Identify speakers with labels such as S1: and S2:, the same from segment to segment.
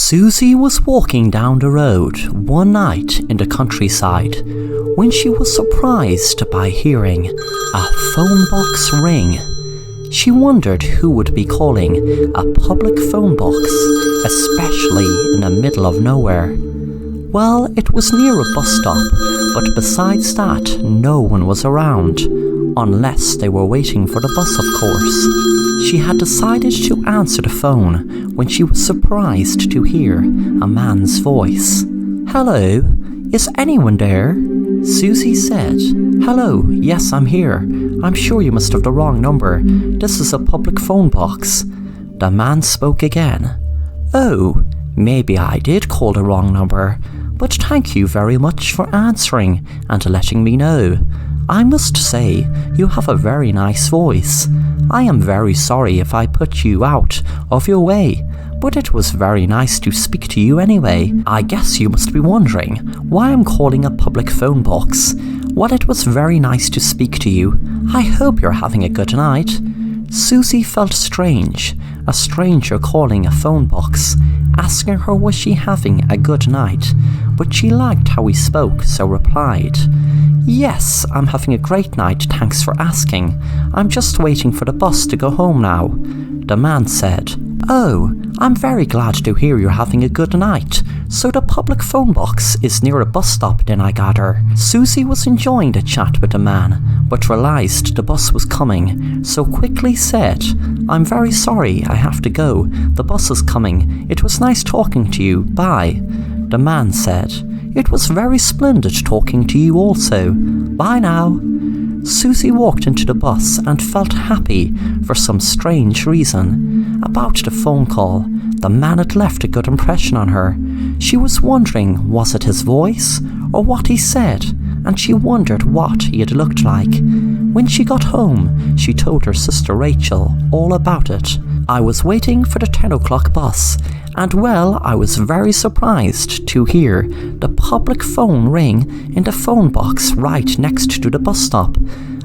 S1: Susie was walking down the road one night in the countryside when she was surprised by hearing a phone box ring. She wondered who would be calling a public phone box, especially in the middle of nowhere. Well, it was near a bus stop, but besides that, no one was around, unless they were waiting for the bus, of course. She had decided to answer the phone when she was surprised to hear a man's voice. "Hello, is anyone there?" Susie said. "Hello, yes, I'm here. I'm sure you must have the wrong number. This is a public phone box." The man spoke again. "Oh, maybe I did call the wrong number, but thank you very much for answering and letting me know. I must say, you have a very nice voice. I am very sorry if I put you out of your way, but it was very nice to speak to you anyway. I guess you must be wondering why I'm calling a public phone box. Well, it was very nice to speak to you. I hope you're having a good night." Susie felt strange, a stranger calling a phone box, asking her was she having a good night, but she liked how he spoke, so replied, "Yes, I'm having a great night, thanks for asking. I'm just waiting for the bus to go home now." The man said, "Oh, I'm very glad to hear you're having a good night. So the public phone box is near a bus stop then, I gather." Susie was enjoying the chat with the man, but realised the bus was coming, so quickly said, "I'm very sorry, I have to go. The bus is coming. It was nice talking to you. Bye." The man said, "It was very splendid talking to you also. Bye now." Susie walked into the bus and felt happy for some strange reason. About the phone call, the man had left a good impression on her. She was wondering, was it his voice or what he said, and she wondered what he had looked like. When she got home, she told her sister Rachel all about it. "I was waiting for the 10 o'clock bus, and well, I was very surprised to hear the public phone ring in the phone box right next to the bus stop.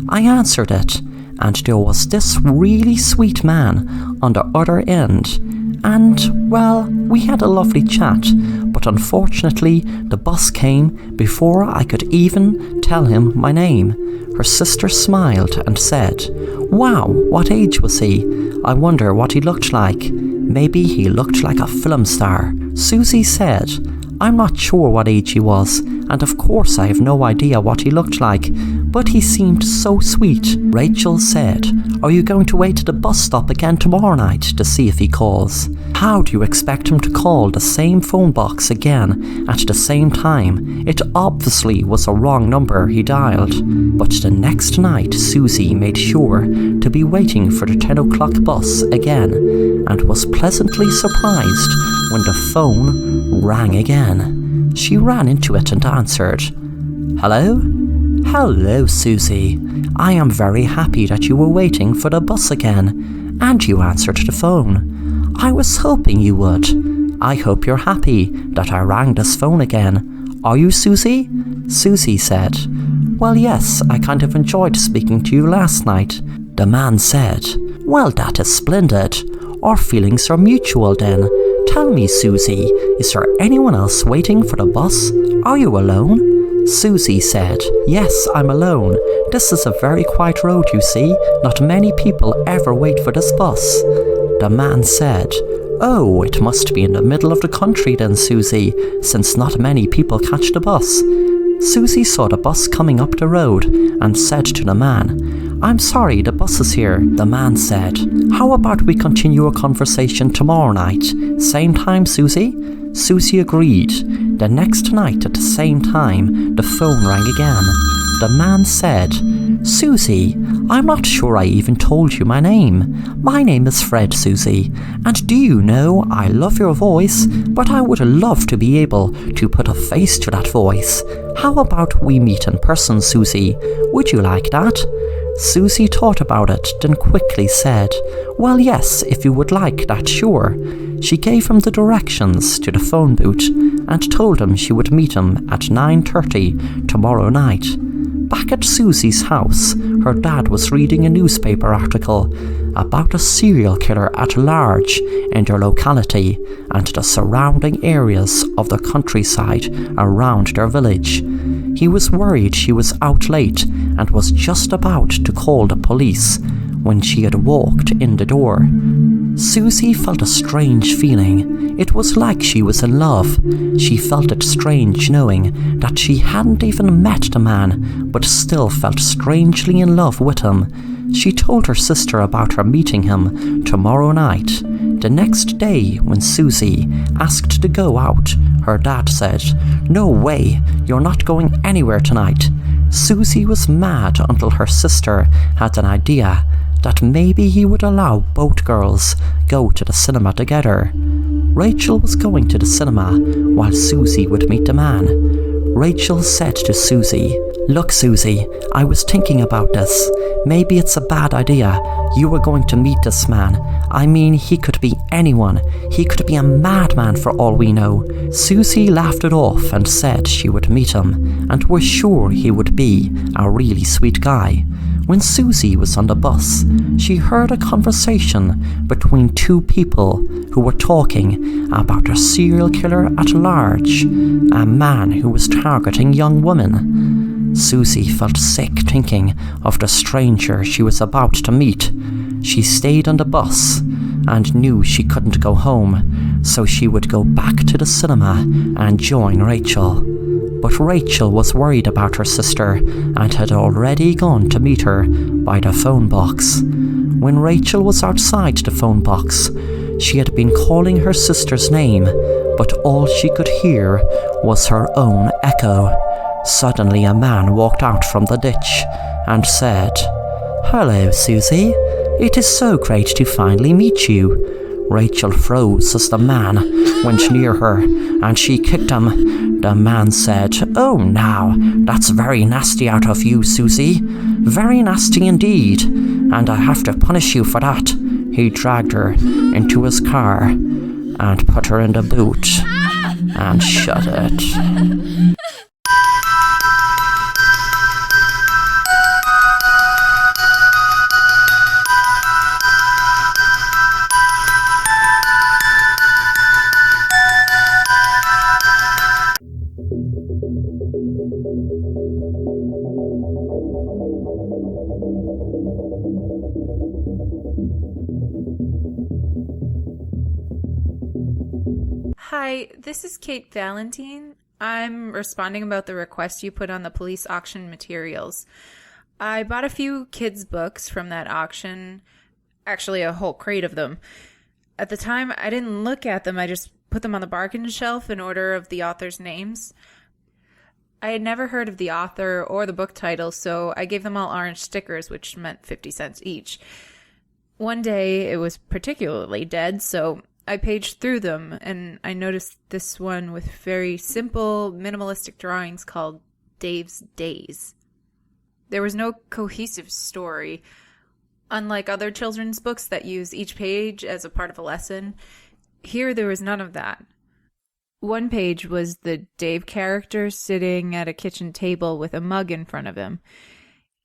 S1: I answered it, and there was this really sweet man on the other end. And, well, we had a lovely chat, but unfortunately the bus came before I could even tell him my name." Her sister smiled and said, "Wow, what age was he? I wonder what he looked like. Maybe he looked like a film star." Susie said, "I'm not sure what age he was, and of course I have no idea what he looked like, but he seemed so sweet." Rachel said, "Are you going to wait at the bus stop again tomorrow night to see if he calls? How do you expect him to call the same phone box again at the same time? It obviously was a wrong number he dialed." But the next night Susie made sure to be waiting for the 10 o'clock bus again, and was pleasantly surprised when the phone rang again. She ran into it and answered, "Hello? Hello, Susie. I am very happy that you were waiting for the bus again, and you answered the phone. I was hoping you would. I hope you're happy that I rang this phone again. Are you, Susie?" Susie said, "Well, yes, I kind of enjoyed speaking to you last night." The man said, "Well, that is splendid. Our feelings are mutual then. Tell me, Susie, is there anyone else waiting for the bus? Are you alone?" Susie said, "Yes, I'm alone. This is a very quiet road, you see. Not many people ever wait for this bus." The man said, "Oh, it must be in the middle of the country then, Susie, since not many people catch the bus." Susie saw the bus coming up the road and said to the man, "I'm sorry, the bus is here." The man said, "How about we continue our conversation tomorrow night? Same time, Susie?" Susie agreed. The next night at the same time, the phone rang again. The man said, "Susie, I'm not sure I even told you my name. My name is Fred, Susie, and do you know, I love your voice, but I would love to be able to put a face to that voice. How about we meet in person, Susie? Would you like that?" Susie thought about it, then quickly said, "Well, yes, if you would like that, sure." She gave him the directions to the phone booth and told him she would meet him at 9:30 tomorrow night. Back at Susie's house, her dad was reading a newspaper article about a serial killer at large in their locality and the surrounding areas of the countryside around their village. He was worried she was out late and was just about to call the police when she had walked in the door. Susie felt a strange feeling. It was like she was in love. She felt it strange knowing that she hadn't even met the man, but still felt strangely in love with him. She told her sister about her meeting him tomorrow night. The next day, when Susie asked to go out, her dad said, "No way, you're not going anywhere tonight." Susie was mad until her sister had an idea that maybe he would allow both girls go to the cinema together. Rachel was going to the cinema while Susie would meet the man. Rachel said to Susie, "Look, Susie, I was thinking about this. Maybe it's a bad idea. You were going to meet this man. I mean, he could be anyone. He could be a madman for all we know." Susie laughed it off and said she would meet him and was sure he would be a really sweet guy. When Susie was on the bus, she heard a conversation between two people who were talking about a serial killer at large, a man who was targeting young women. Susie felt sick thinking of the stranger she was about to meet. She stayed on the bus and knew she couldn't go home, so she would go back to the cinema and join Rachel. But Rachel was worried about her sister and had already gone to meet her by the phone box. When Rachel was outside the phone box, she had been calling her sister's name, but all she could hear was her own echo. Suddenly a man walked out from the ditch and said, "Hello, Susie. It is so great to finally meet you." Rachel froze as the man went near her and she kicked him. The man said, "Oh, now, that's very nasty out of you, Susie. Very nasty indeed, and I have to punish you for that." He dragged her into his car and put her in the boot and shut it.
S2: Hi, this is Kate Valentine. I'm responding about the request you put on the police auction materials. I bought a few kids' books from that auction, actually a whole crate of them. At the time, I didn't look at them, I just put them on the bargain shelf in order of the author's names. I had never heard of the author or the book title, so I gave them all orange stickers, which meant 50 cents each. One day, it was particularly dead, so I paged through them, and I noticed this one with very simple, minimalistic drawings called Dave's Days. There was no cohesive story. Unlike other children's books that use each page as a part of a lesson, here there was none of that. One page was the Dave character sitting at a kitchen table with a mug in front of him.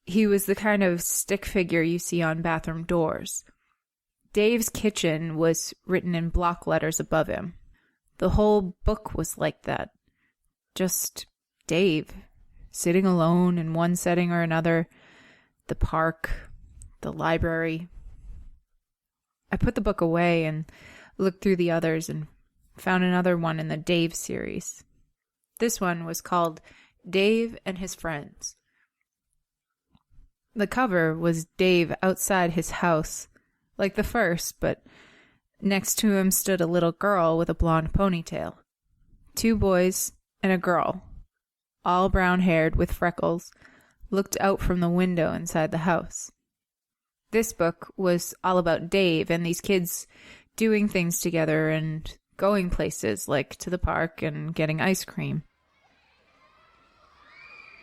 S2: He was the kind of stick figure you see on bathroom doors. Dave's kitchen was written in block letters above him. The whole book was like that. Just Dave, sitting alone in one setting or another. The park, the library. I put the book away and looked through the others and found another one in the Dave series. This one was called Dave and His Friends. The cover was Dave outside his house, like the first, but next to him stood a little girl with a blonde ponytail. Two boys and a girl, all brown-haired with freckles, looked out from the window inside the house. This book was all about Dave and these kids doing things together and going places like to the park and getting ice cream.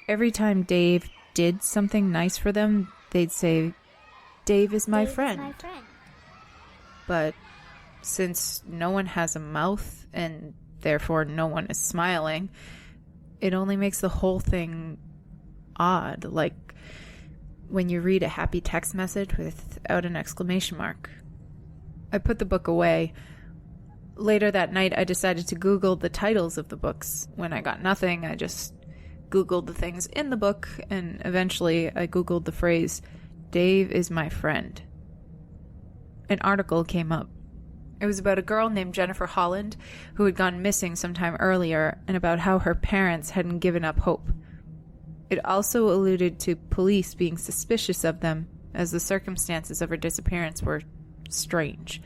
S2: Every time Dave did something nice for them, they'd say, "Dave is my friend." But since no one has a mouth and therefore no one is smiling, it only makes the whole thing odd. Like when you read a happy text message without an exclamation mark. I put the book away. Later that night, I decided to Google the titles of the books. When I got nothing, I just Googled the things in the book, and eventually I Googled the phrase, "Dave is my friend." An article came up. It was about a girl named Jennifer Holland who had gone missing sometime earlier, and about how her parents hadn't given up hope. It also alluded to police being suspicious of them, as the circumstances of her disappearance were strange.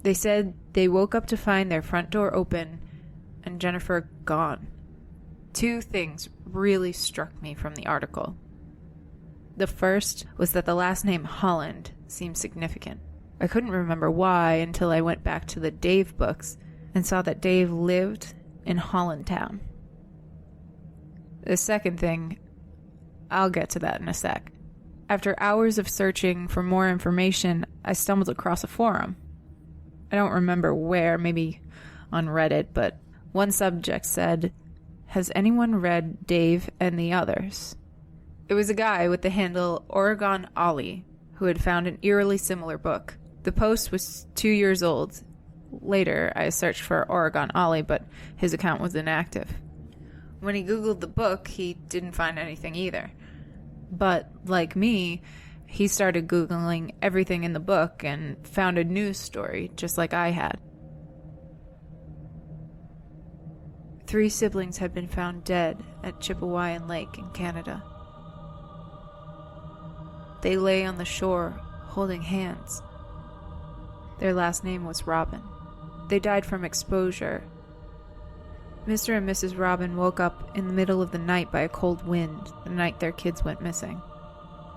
S2: They said they woke up to find their front door open and Jennifer gone. Two things really struck me from the article. The first was that the last name Holland seemed significant. I couldn't remember why until I went back to the Dave books and saw that Dave lived in Hollandtown. The second thing, I'll get to that in a sec. After hours of searching for more information, I stumbled across a forum. I don't remember where, maybe on Reddit, but one subject said, "Has anyone read Dave and the Others?" It was a guy with the handle Oregon Ollie who had found an eerily similar book. The post was 2 years old. Later, I searched for Oregon Ollie, but his account was inactive. When he Googled the book, he didn't find anything either. But, like me, he started Googling everything in the book and found a news story just like I had. 3 siblings had been found dead at Chipewyan Lake in Canada. They lay on the shore, holding hands. Their last name was Robin. They died from exposure. Mr. and Mrs. Robin woke up in the middle of the night by a cold wind the night their kids went missing.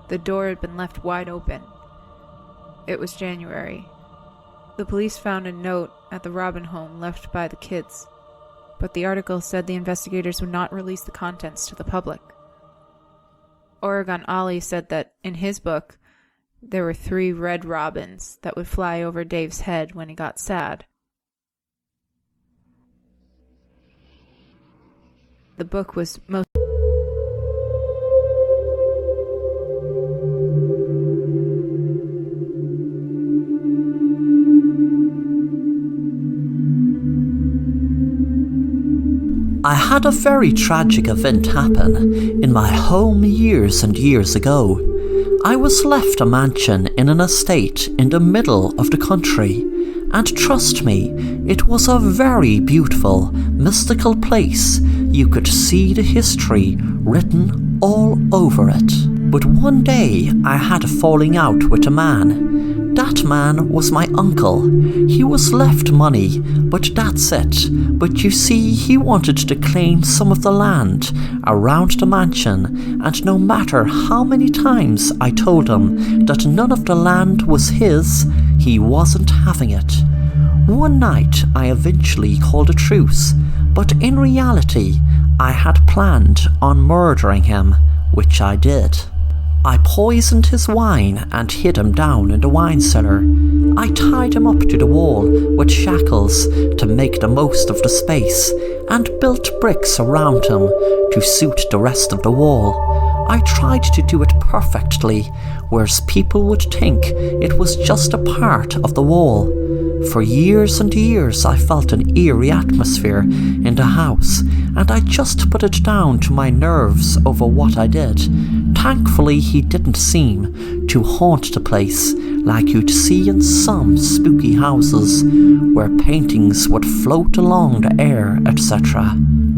S2: The door had been left wide open. It was January. The police found a note at the Robin home left by the kids, but the article said the investigators would not release the contents to the public. Oregon Ollie said that in his book, there were 3 red robins that would fly over Dave's head when he got sad. The book was most
S1: I had a very tragic event happen in my home years and years ago. I was left a mansion in an estate in the middle of the country, and trust me, it was a very beautiful, mystical place. You could see the history written all over it. But one day I had a falling out with a man. That man was my uncle. He was left money, but that's it. But you see, he wanted to claim some of the land around the mansion, and no matter how many times I told him that none of the land was his, he wasn't having it. One night I eventually called a truce, but in reality I had planned on murdering him, which I did. I poisoned his wine and hid him down in the wine cellar. I tied him up to the wall with shackles to make the most of the space, and built bricks around him to suit the rest of the wall. I tried to do it perfectly, whereas people would think it was just a part of the wall. For years and years I felt an eerie atmosphere in the house, and I just put it down to my nerves over what I did. Thankfully he didn't seem to haunt the place like you'd see in some spooky houses, where paintings would float along the air, etc.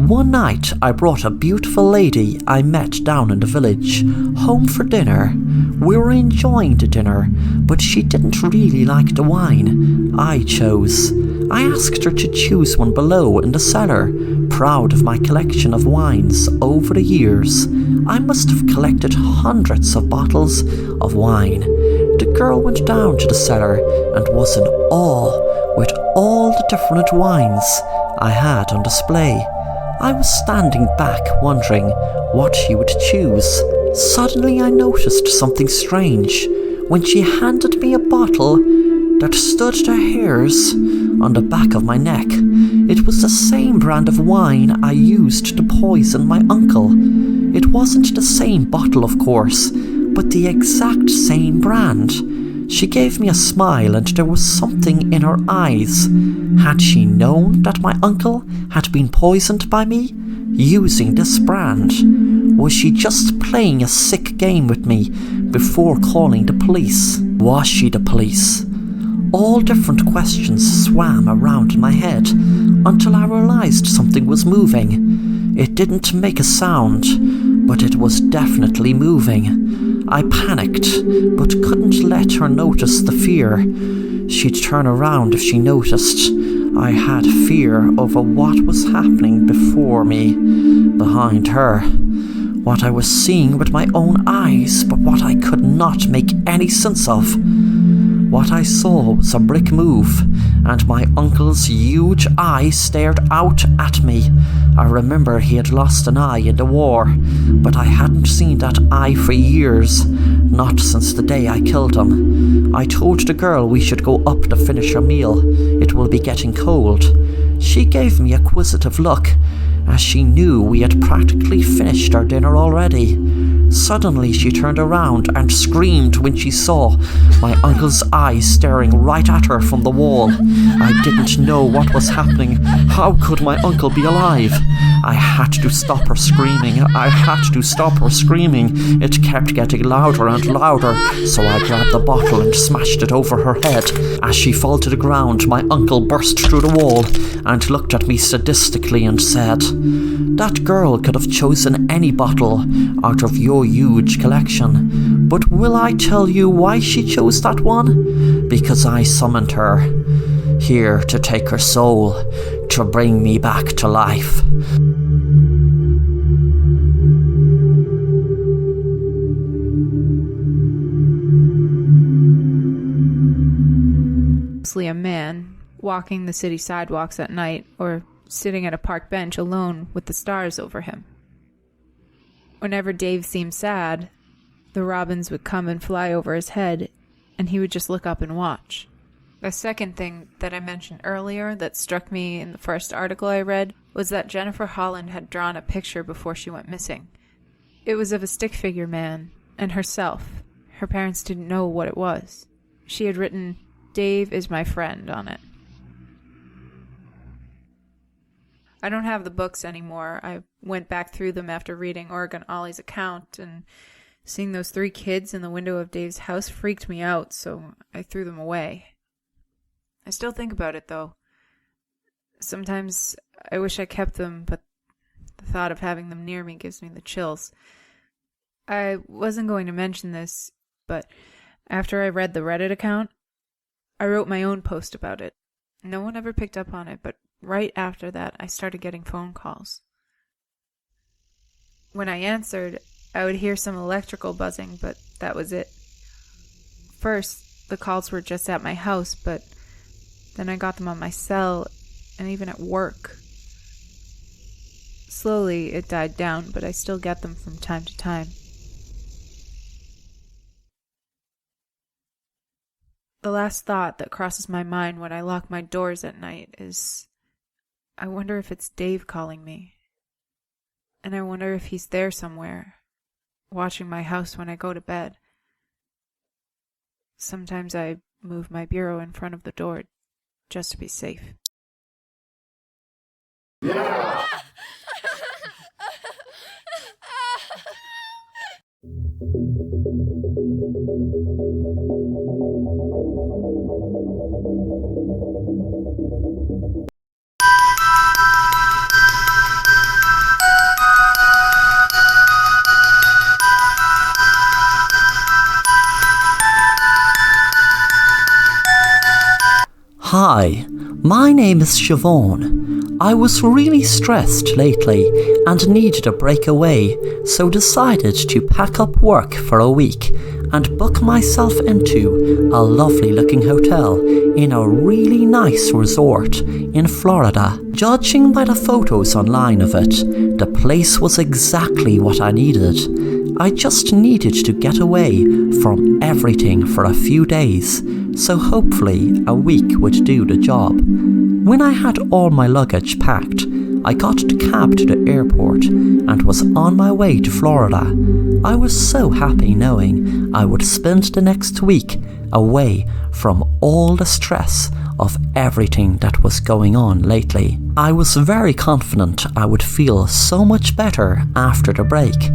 S1: One night I brought a beautiful lady I met down in the village home for dinner. We were enjoying the dinner, but she didn't really like the wine I chose. I asked her to choose one below in the cellar, proud of my collection of wines over the years. I must have collected hundreds of bottles of wine. The girl went down to the cellar and was in awe with all the different wines I had on display. I was standing back wondering what she would choose. Suddenly I noticed something strange when she handed me a bottle that stood the hairs on the back of my neck. It was the same brand of wine I used to poison my uncle. It wasn't the same bottle, of course, but the exact same brand. She gave me a smile and there was something in her eyes. Had she known that my uncle had been poisoned by me, using this brand? Was she just playing a sick game with me before calling the police? Was she the police? All different questions swam around in my head until I realized something was moving. It didn't make a sound, but it was definitely moving. I panicked, but couldn't let her notice the fear. She'd turn around if she noticed. I had fear over what was happening before me, behind her. What I was seeing with my own eyes, but what I could not make any sense of. What I saw was a brick move, and my uncle's huge eye stared out at me. I remember he had lost an eye in the war, but I hadn't seen that eye for years, not since the day I killed him. I told the girl we should go up to finish our meal. It will be getting cold. She gave me a quizzitive look, as she knew we had practically finished our dinner already. Suddenly she turned around and screamed when she saw my uncle's eyes staring right at her from the wall. I didn't know what was happening. How could my uncle be alive? I had to stop her screaming. I had to stop her screaming. It kept getting louder and louder, so I grabbed the bottle and smashed it over her head. As she fell to the ground, my uncle burst through the wall and looked at me sadistically and said, "That girl could have chosen any bottle out of your huge collection, but will I tell you why she chose that one? Because I summoned her, here to take her soul, to bring me back to life."
S2: Mostly a man walking the city sidewalks at night, or sitting at a park bench alone with the stars over him. Whenever Dave seemed sad, the robins would come and fly over his head, and he would just look up and watch. The second thing that I mentioned earlier that struck me in the first article I read was that Jennifer Holland had drawn a picture before she went missing. It was of a stick figure man and herself. Her parents didn't know what it was. She had written, "Dave is my friend," on it. I don't have the books anymore. I went back through them after reading Oregon Ollie's account, and seeing those 3 kids in the window of Dave's house freaked me out, so I threw them away. I still think about it, though. Sometimes I wish I kept them, but the thought of having them near me gives me the chills. I wasn't going to mention this, but after I read the Reddit account, I wrote my own post about it. No one ever picked up on it, but right after that, I started getting phone calls. When I answered, I would hear some electrical buzzing, but that was it. First, the calls were just at my house, but then I got them on my cell and even at work. Slowly, it died down, but I still get them from time to time. The last thought that crosses my mind when I lock my doors at night is, I wonder if it's Dave calling me. And I wonder if he's there somewhere, watching my house when I go to bed. Sometimes I move my bureau in front of the door just to be safe. Yeah!
S1: Hi, my name is Siobhan. I was really stressed lately and needed a breakaway, so decided to pack up work for a week and book myself into a lovely looking hotel in a really nice resort in Florida. Judging by the photos online of it, the place was exactly what I needed. I just needed to get away from everything for a few days, so hopefully a week would do the job. When I had all my luggage packed, I got a cab to the airport and was on my way to Florida. I was so happy knowing I would spend the next week away from all the stress of everything that was going on lately. I was very confident I would feel so much better after the break.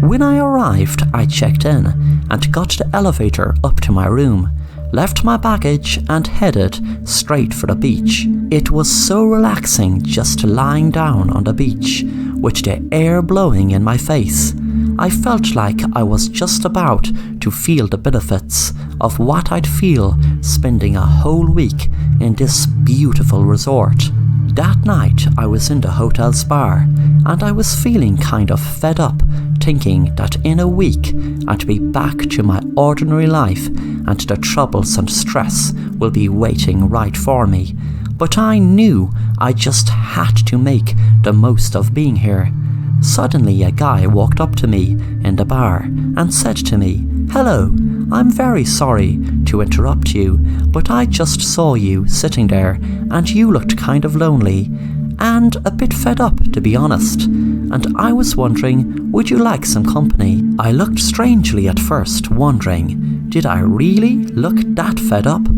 S1: When I arrived, I checked in and got the elevator up to my room, left my baggage and headed straight for the beach. It was so relaxing just lying down on the beach with the air blowing in my face. I felt like I was just about to feel the benefits of what I'd feel spending a whole week in this beautiful resort. That night I was in the hotel's bar and I was feeling kind of fed up, thinking that in a week I'd be back to my ordinary life and the troubles and stress will be waiting right for me. But I knew I just had to make the most of being here. Suddenly a guy walked up to me in the bar and said to me, "Hello, I'm very sorry to interrupt you, but I just saw you sitting there and you looked kind of lonely and a bit fed up, to be honest, and I was wondering, would you like some company?" I looked strangely at first, wondering, did I really look that fed up?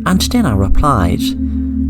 S1: And then I replied,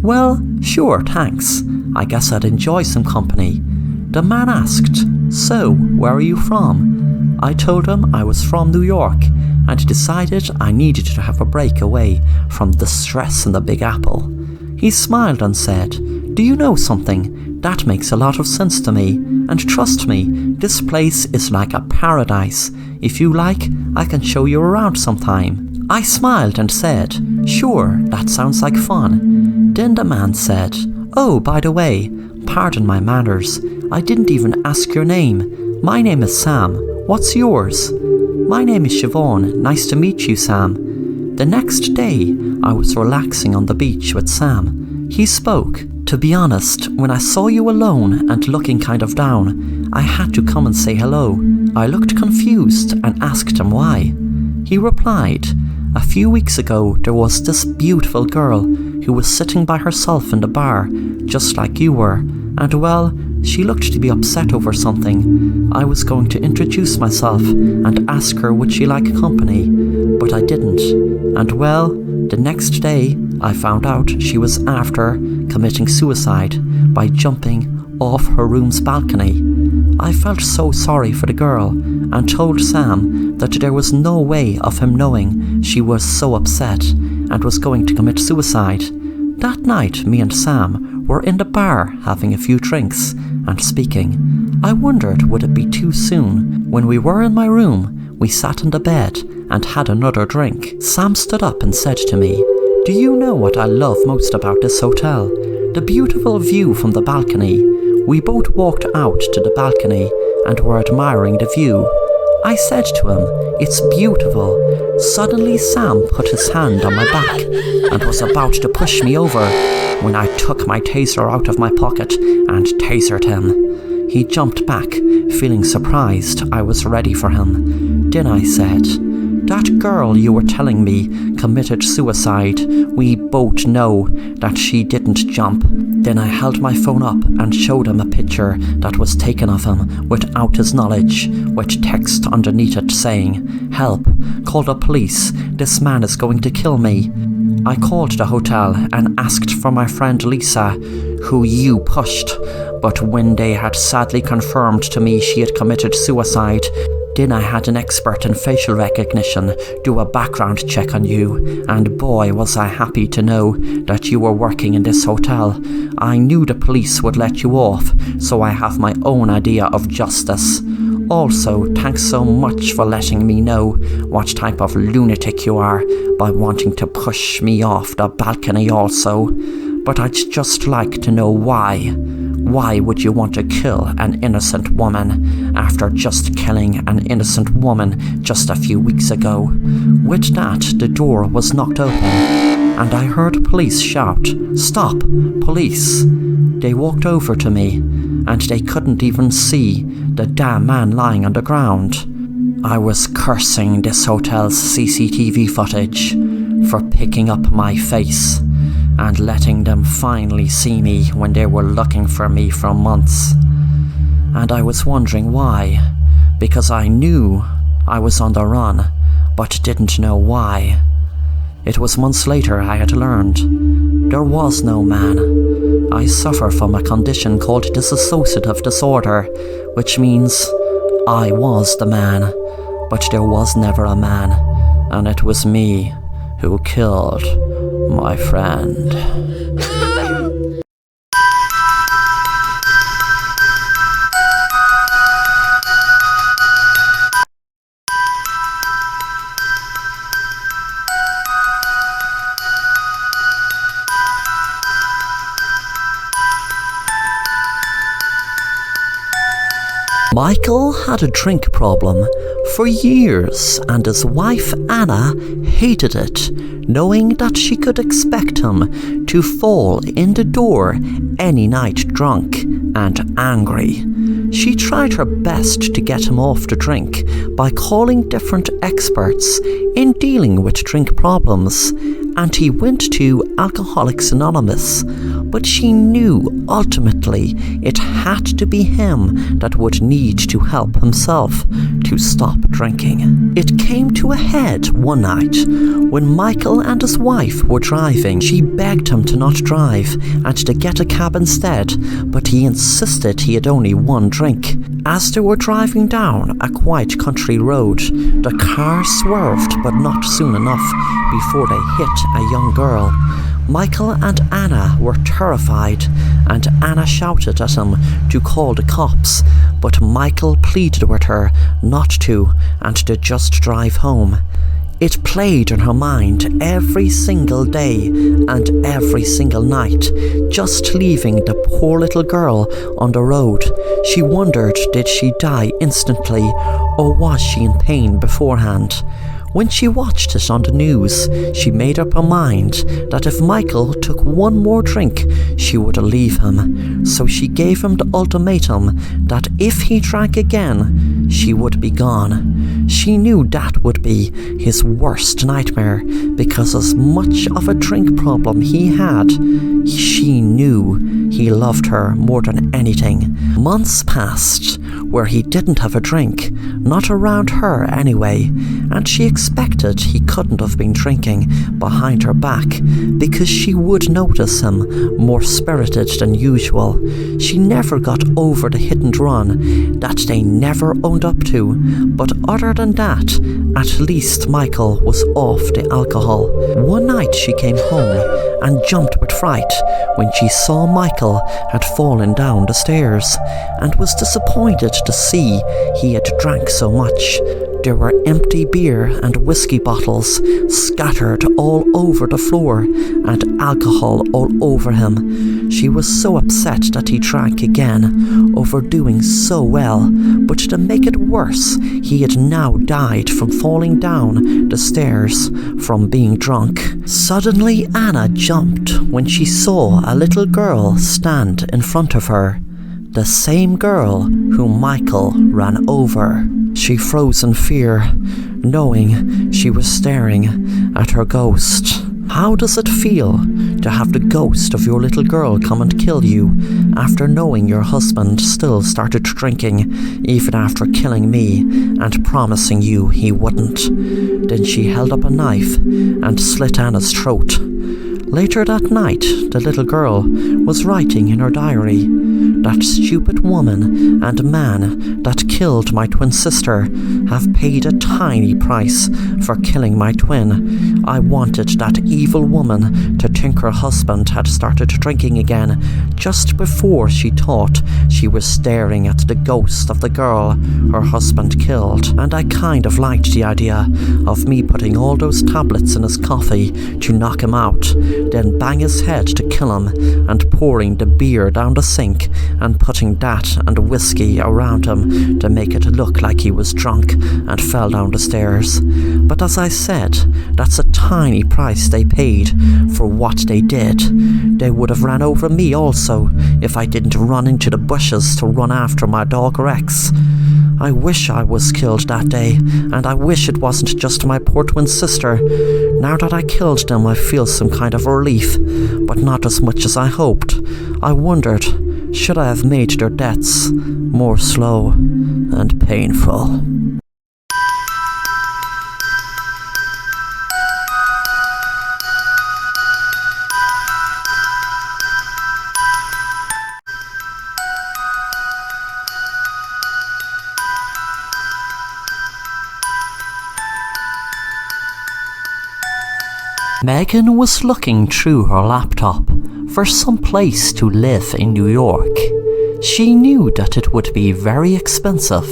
S1: "Well, sure, thanks. I guess I'd enjoy some company." The man asked, "So, where are you from?" I told him I was from New York and decided I needed to have a break away from the stress in the Big Apple. He smiled and said, "Do you know something? That makes a lot of sense to me, and trust me, this place is like a paradise. If you like, I can show you around sometime." I smiled and said, "Sure, that sounds like fun." Then the man said, "Oh, by the way, pardon my manners, I didn't even ask your name. My name is Sam. What's yours?" "My name is Siobhan. Nice to meet you, Sam." The next day, I was relaxing on the beach with Sam. He spoke. "To be honest, when I saw you alone and looking kind of down, I had to come and say hello." I looked confused and asked him why. He replied, "A few weeks ago there was this beautiful girl who was sitting by herself in the bar, just like you were, and well, she looked to be upset over something. I was going to introduce myself and ask her would she like company, but I didn't. And well, the next day I found out she was after committing suicide by jumping off her room's balcony. I felt so sorry for the girl and told Sam that there was no way of him knowing she was so upset and was going to commit suicide. That night, me and Sam were in the bar having a few drinks and speaking. I wondered would it be too soon. When we were in my room, we sat in the bed and had another drink. Sam stood up and said to me, "Do you know what I love most about this hotel? The beautiful view from the balcony." We both walked out to the balcony and were admiring the view. I said to him, "It's beautiful." Suddenly Sam put his hand on my back and was about to push me over when I took my taser out of my pocket and tasered him. He jumped back, feeling surprised I was ready for him. Then I said, "That girl you were telling me committed suicide. We both know that she didn't jump." Then I held my phone up and showed him a picture that was taken of him without his knowledge, with text underneath it saying, "Help, call the police, this man is going to kill me." I called the hotel and asked for my friend Lisa, who you pushed, but when they had sadly confirmed to me she had committed suicide, then I had an expert in facial recognition do a background check on you, and boy was I happy to know that you were working in this hotel. I knew the police would let you off, so I have my own idea of justice. Also, thanks so much for letting me know what type of lunatic you are by wanting to push me off the balcony also. But I'd just like to know why. Why would you want to kill an innocent woman after just killing an innocent woman just a few weeks ago? With that, the door was knocked open, and I heard police shout, "Stop, police!" They walked over to me, and they couldn't even see the damn man lying on the ground. I was cursing this hotel's CCTV footage for picking up my face, and letting them finally see me when they were looking for me for months. And I was wondering why, because I knew I was on the run, but didn't know why. It was months later I had learned there was no man. I suffer from a condition called dissociative disorder, which means I was the man, but there was never a man, and it was me who killed my friend. Michael had a drink problem for years, and his wife Anna hated it, knowing that she could expect him to fall in the door any night drunk and angry. She tried her best to get him off the drink by calling different experts in dealing with drink problems, and he went to Alcoholics Anonymous, but she knew ultimately it had to be him that would need to help himself to stop drinking. It came to a head one night when Michael and his wife were driving. She begged him to not drive and to get a cab instead, but he insisted he had only one drink. As they were driving down a quiet country road, the car swerved, but not soon enough before they hit a young girl. Michael and Anna were terrified, and Anna shouted at him to call the cops, but Michael pleaded with her not to and to just drive home. It played in her mind every single day and every single night, just leaving the poor little girl on the road. She wondered, did she die instantly, or was she in pain beforehand? When she watched it on the news, she made up her mind that if Michael took one more drink, she would leave him. So she gave him the ultimatum that if he drank again, she would be gone. She knew that would be his worst nightmare, because as much of a drink problem he had, she knew he loved her more than anything. Months passed where he didn't have a drink, not around her anyway, and she expected he couldn't have been drinking behind her back, because she would notice him more spirited than usual. She never got over the hit and run that they never owned up to, but other than that, at least Michael was off the alcohol. One night she came home and jumped with fright when she saw Michael had fallen down the stairs, and was disappointed to see he had drank so much. There were empty beer and whiskey bottles scattered all over the floor, and alcohol all over him. She was so upset that he drank again, overdoing so well, but to make it worse, he had now died from falling down the stairs from being drunk. Suddenly Anna jumped when she saw a little girl stand in front of her, the same girl whom Michael ran over. She froze in fear, knowing she was staring at her ghost. How does it feel to have the ghost of your little girl come and kill you after knowing your husband still started drinking even after killing me and promising you he wouldn't? Then she held up a knife and slit Anna's throat. Later that night, the little girl was writing in her diary, "That stupid woman and man that killed my twin sister have paid a tiny price for killing my twin. I wanted that evil woman to think her husband had started drinking again just before she thought she was staring at the ghost of the girl her husband killed, and I kind of liked the idea of me putting all those tablets in his coffee to knock him out, then bang his head to kill him, and pouring the beer down the sink and putting that and whiskey around him to make it look like he was drunk and fell down the stairs. But as I said, that's a tiny price they paid for what they did. They would have ran over me also if I didn't run into the bushes to run after my dog Rex. I wish I was killed that day, and I wish it wasn't just my poor twin sister. Now that I killed them, I feel some kind of relief, but not as much as I hoped. I wondered, should I have made their deaths more slow and painful? Megan was looking through her laptop for some place to live in New York. She knew that it would be very expensive,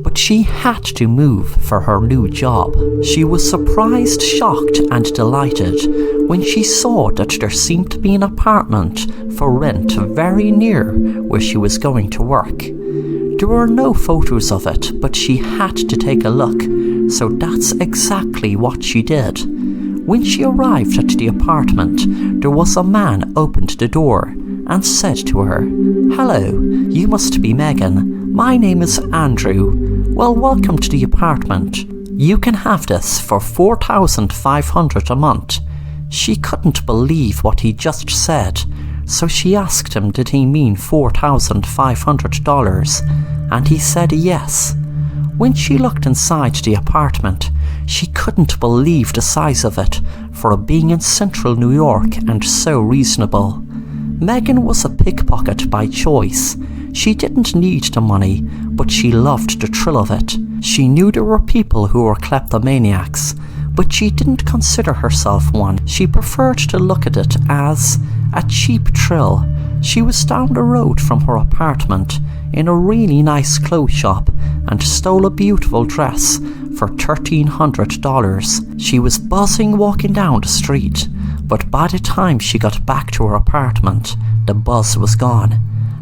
S1: but she had to move for her new job. She was surprised, shocked and delighted when she saw that there seemed to be an apartment for rent very near where she was going to work. There were no photos of it, but she had to take a look, so that's exactly what she did. When she arrived at the apartment, there was a man opened the door and said to her, "Hello, you must be Megan. My name is Andrew. Well, welcome to the apartment. You can have this for $4,500 a month." She couldn't believe what he just said, so she asked him did he mean $4,500, and he said yes. When she looked inside the apartment, she couldn't believe the size of it for being in central New York and so reasonable. Megan was a pickpocket by choice. She didn't need the money, but she loved the thrill of it. She knew there were people who were kleptomaniacs, but she didn't consider herself one. She preferred to look at it as a cheap thrill. She was down the road from her apartment in a really nice clothes shop and stole a beautiful dress for $1,300. She was buzzing walking down the street, but by the time she got back to her apartment, the buzz was gone.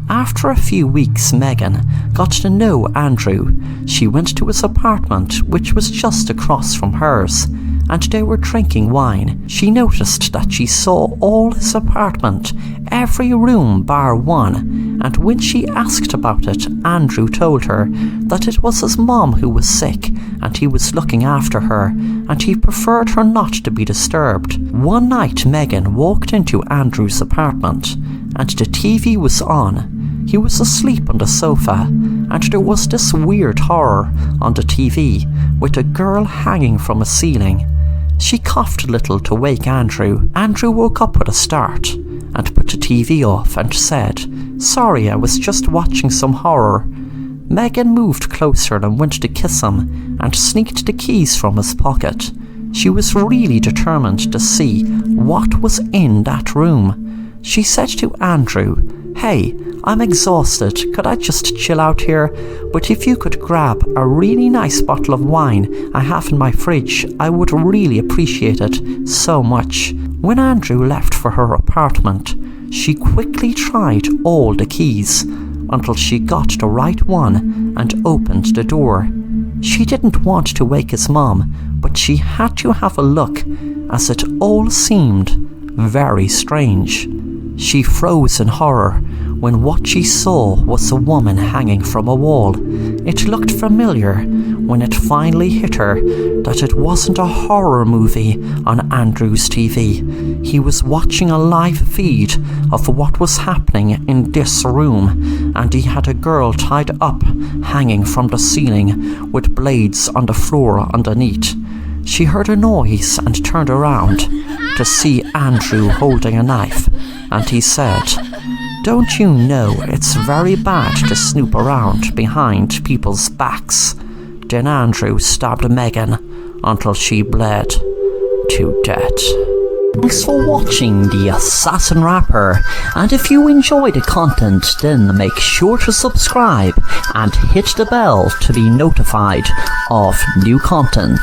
S1: After a few weeks, Megan got to know Andrew. She went to his apartment, which was just across from hers, and they were drinking wine. She noticed that she saw all his apartment, every room bar one, and when she asked about it, Andrew told her that it was his mom who was sick and he was looking after her, and he preferred her not to be disturbed. One night, Megan walked into Andrew's apartment and the TV was on. He was asleep on the sofa, and there was this weird horror on the TV with a girl hanging from a ceiling. She coughed a little to wake Andrew. Andrew woke up with a start and put the TV off and said, "Sorry, I was just watching some horror." Megan moved closer and went to kiss him and sneaked the keys from his pocket. She was really determined to see what was in that room. She said to Andrew, "Hey, I'm exhausted, could I just chill out here? But if you could grab a really nice bottle of wine I have in my fridge, I would really appreciate it so much." When Andrew left for her apartment, she quickly tried all the keys until she got the right one and opened the door. She didn't want to wake his mom, but she had to have a look as it all seemed very strange. She froze in horror when what she saw was a woman hanging from a wall. It looked familiar when it finally hit her that it wasn't a horror movie on Andrew's TV. He was watching a live feed of what was happening in this room, and he had a girl tied up, hanging from the ceiling with blades on the floor underneath. She heard a noise and turned around to see Andrew holding a knife, and he said, "Don't you know it's very bad to snoop around behind people's backs?" Then Andrew stabbed Megan until she bled to death. Thanks for watching The Assassin Rapper, and if you enjoy the content, then make sure to subscribe and hit the bell to be notified of new content.